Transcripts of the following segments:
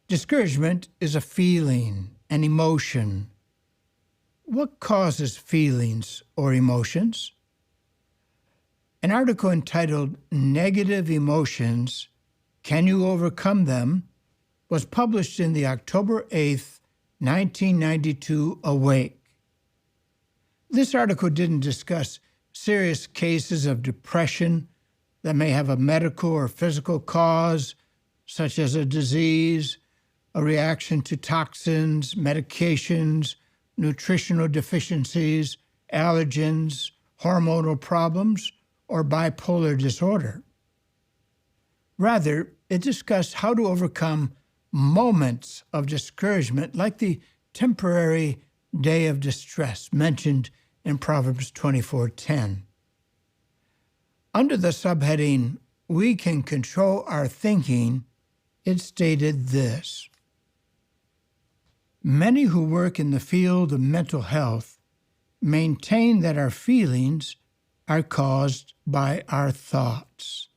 Discouragement is a feeling, an emotion. What causes feelings or emotions? An article entitled Negative Emotions, Can You Overcome Them? Was published in the October 8th, 1992 Awake. This article didn't discuss serious cases of depression that may have a medical or physical cause, such as a disease, a reaction to toxins, medications, nutritional deficiencies, allergens, hormonal problems, or bipolar disorder. Rather, it discussed how to overcome moments of discouragement like the temporary day of distress mentioned in Proverbs 24:10. Under the subheading, We Can Control Our Thinking, it stated this: Many who work in the field of mental health maintain that our feelings are caused by our thoughts.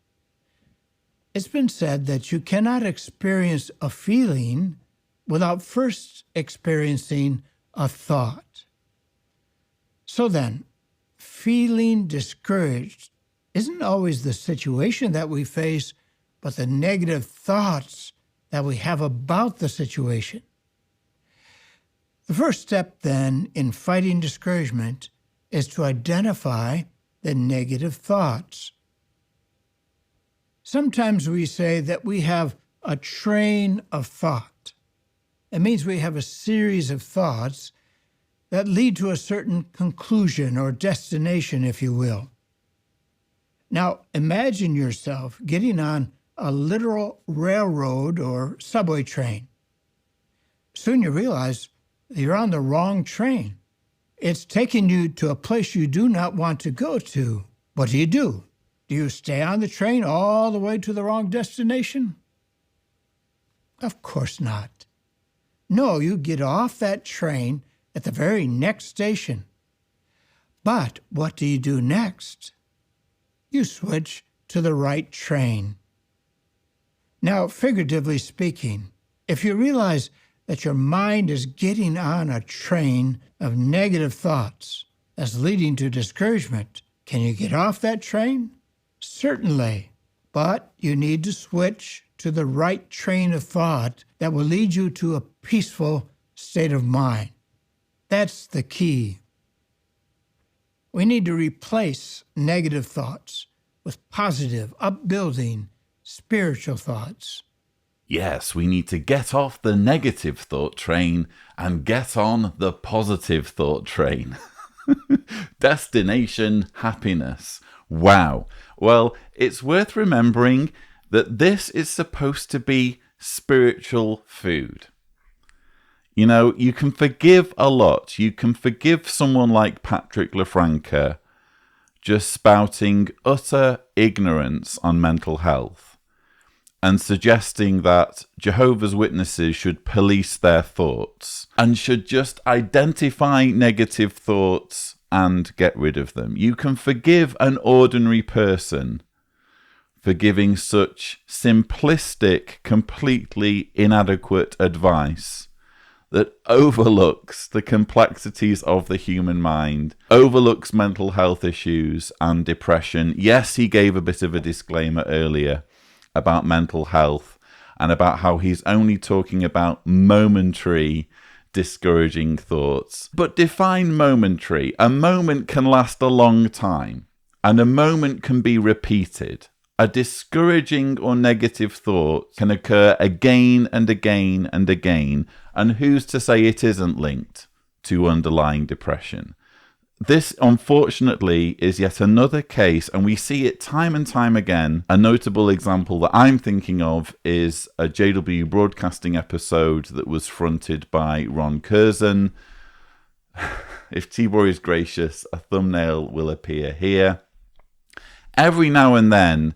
It's been said that you cannot experience a feeling without first experiencing a thought. So then, feeling discouraged isn't always the situation that we face, but the negative thoughts that we have about the situation. The first step, then, in fighting discouragement is to identify the negative thoughts. Sometimes we say that we have a train of thought. It means we have a series of thoughts that lead to a certain conclusion or destination, if you will. Now, imagine yourself getting on a literal railroad or subway train. Soon you realize you're on the wrong train. It's taking you to a place you do not want to go to. What do? Do you stay on the train all the way to the wrong destination? Of course not. No, you get off that train at the very next station. But what do you do next? You switch to the right train. Now, figuratively speaking, if you realize that your mind is getting on a train of negative thoughts that's leading to discouragement, can you get off that train? Certainly, but you need to switch to the right train of thought that will lead you to a peaceful state of mind. That's the key. We need to replace negative thoughts with positive, upbuilding, spiritual thoughts. Yes, we need to get off the negative thought train and get on the positive thought train. Destination happiness. Wow. Well, it's worth remembering that this is supposed to be spiritual food. You know, you can forgive a lot. You can forgive someone like Patrick LaFranca just spouting utter ignorance on mental health and suggesting that Jehovah's Witnesses should police their thoughts and should just identify negative thoughts and get rid of them. You can forgive an ordinary person for giving such simplistic, completely inadequate advice that overlooks the complexities of the human mind, overlooks mental health issues and depression. Yes, he gave a bit of a disclaimer earlier about mental health and about how he's only talking about momentary discouraging thoughts. But define momentary. A moment can last a long time, and a moment can be repeated. A discouraging or negative thought can occur again and again and again, and who's to say it isn't linked to underlying depression? This, unfortunately, is yet another case, and we see it time and time again. A notable example that I'm thinking of is a JW Broadcasting episode that was fronted by Ron Curzon. If Tibor is gracious, a thumbnail will appear here. Every now and then,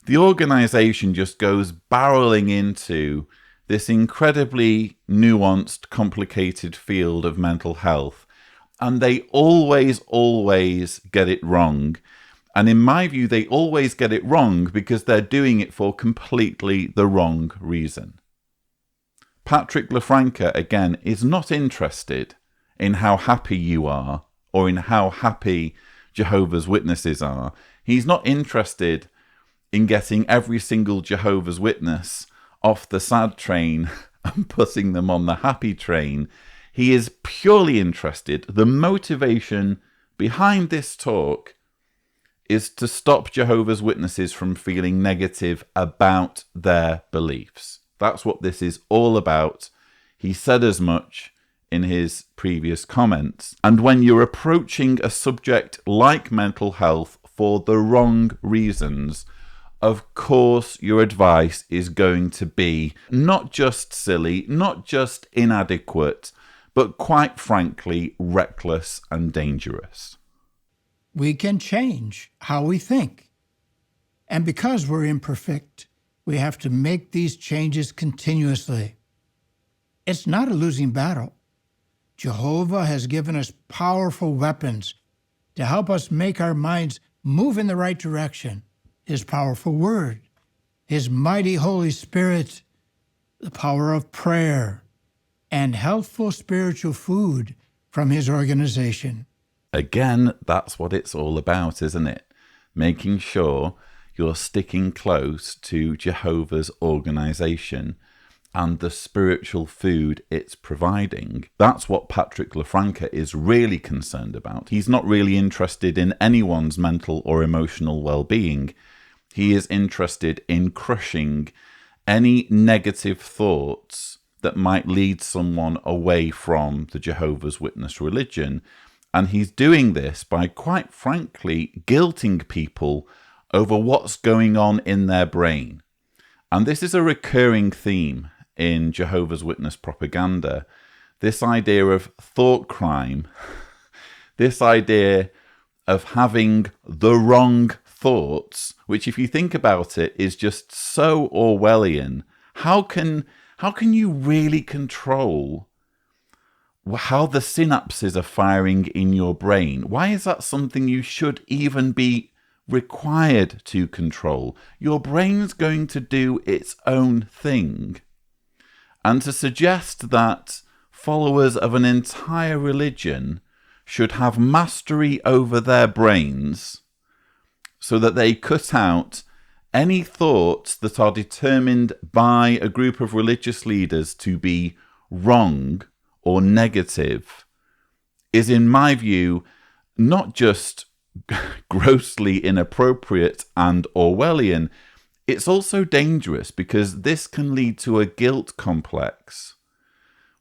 the organisation just goes barreling into this incredibly nuanced, complicated field of mental health. And they always get it wrong. And in my view, they always get it wrong because they're doing it for completely the wrong reason. Patrick LaFranca, again, is not interested in how happy you are or in how happy Jehovah's Witnesses are. He's not interested in getting every single Jehovah's Witness off the sad train and putting them on the happy train. He is purely interested. The motivation behind this talk is to stop Jehovah's Witnesses from feeling negative about their beliefs. That's what this is all about. He said as much in his previous comments. And when you're approaching a subject like mental health for the wrong reasons, of course your advice is going to be not just silly, not just inadequate, but quite frankly, reckless and dangerous. We can change how we think. And because we're imperfect, we have to make these changes continuously. It's not a losing battle. Jehovah has given us powerful weapons to help us make our minds move in the right direction. His powerful word, His mighty Holy Spirit, the power of prayer, and healthful spiritual food from His organization. Again, that's what it's all about, isn't it? Making sure you're sticking close to Jehovah's organization and the spiritual food it's providing. That's what Patrick LaFranca is really concerned about. He's not really interested in anyone's mental or emotional well-being. He is interested in crushing any negative thoughts that might lead someone away from the Jehovah's Witness religion. And he's doing this by, quite frankly, guilting people over what's going on in their brain. And this is a recurring theme in Jehovah's Witness propaganda. This idea of thought crime, this idea of having the wrong thoughts, which if you think about it is just so Orwellian. How can you really control how the synapses are firing in your brain? Why is that something you should even be required to control? Your brain's going to do its own thing. And to suggest that followers of an entire religion should have mastery over their brains so that they cut out any thoughts that are determined by a group of religious leaders to be wrong or negative is, in my view, not just grossly inappropriate and Orwellian, it's also dangerous because this can lead to a guilt complex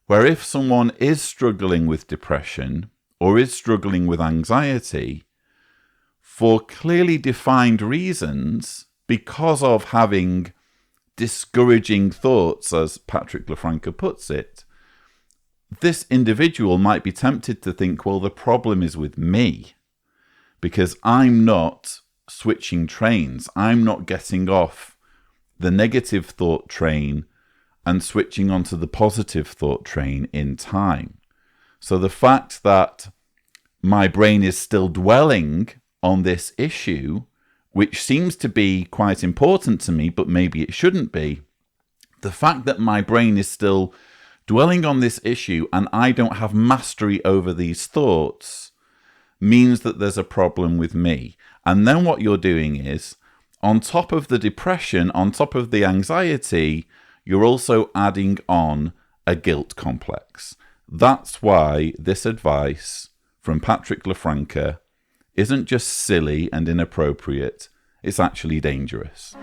where if someone is struggling with depression or is struggling with anxiety for clearly defined reasons because of having discouraging thoughts, as Patrick LaFranca puts it, this individual might be tempted to think, well, the problem is with me because I'm not switching trains. I'm not getting off the negative thought train and switching onto the positive thought train in time. So the fact that my brain is still dwelling on this issue, which seems to be quite important to me, but maybe it shouldn't be, the fact that my brain is still dwelling on this issue and I don't have mastery over these thoughts means that there's a problem with me. And then what you're doing is, on top of the depression, on top of the anxiety, you're also adding on a guilt complex. That's why this advice from Patrick LaFranca isn't just silly and inappropriate, it's actually dangerous.